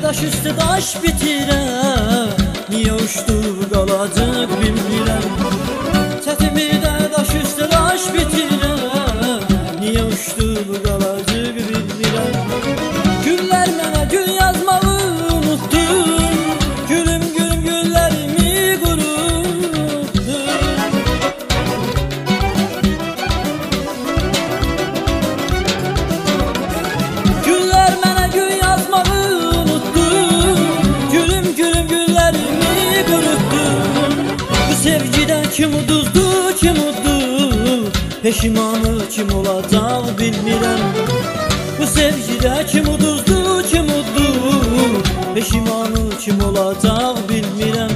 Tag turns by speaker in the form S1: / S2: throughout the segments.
S1: Daş üstü daş bitirəm, niyə uçdu qalacaq bilmirəm. Çətimdə daş üstü daş bitirəm, niyə uçdu qalacaq bilmirəm. Güllər mənə gül yazmağı unutdum, gülüm gülüm güllərimi qurutdum. Güllər mənə gül yazmağı sevgiden kim uduzdu, kim uddu? Peşimanı kim olacaq bilmirəm. Bu sevgide kim uduzdu, kim uddu? Peşimanı kim olacaq bilmirəm.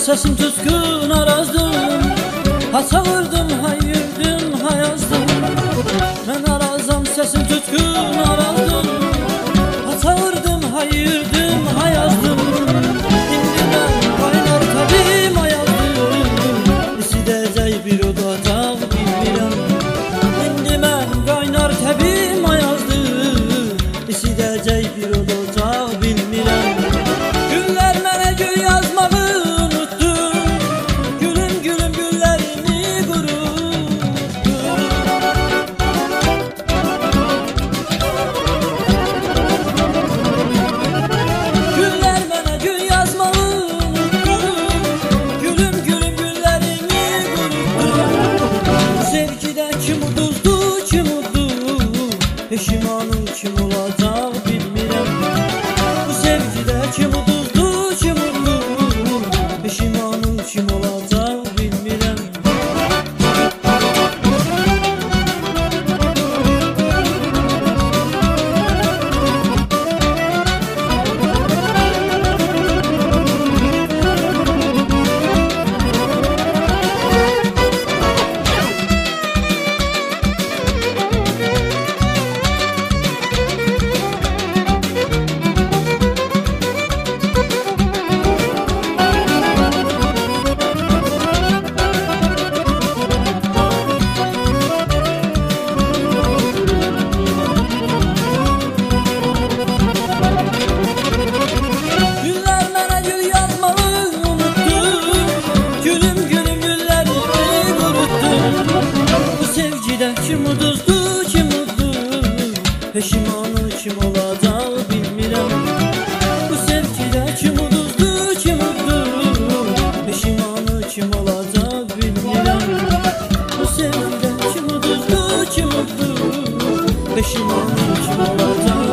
S1: Səsim tüskün arazdım, ha çağırdım, ha yürüdüm, ha yazdım. Mən arazam, səsim tüskün arazdım, ha çağırdım, ha yürüdüm, ha yazdım. İndi mən qaynar təbim ayazdım, isidəcək bir odacaq bilmirəm. İndi mən qaynar təbim ayazdım, isidəcək bir odacaq bilmirəm. Günlər mənə gül yazmağı peşimanı kim olacaq bilmirəm. Bu sevgidə kim uduzdu, kim uddu? Peşimanı kim olacaq bilmirəm. Kim uduzdu, kim uddu? Peşimanı kim olacaq bilmirəm. Bu sevgidə kim uduzdu, kim uddu? Peşimanı kim olacaq bilmirəm. Bu sevgidə kim uduzdu, kim uddu? Peşimanı kim olacaq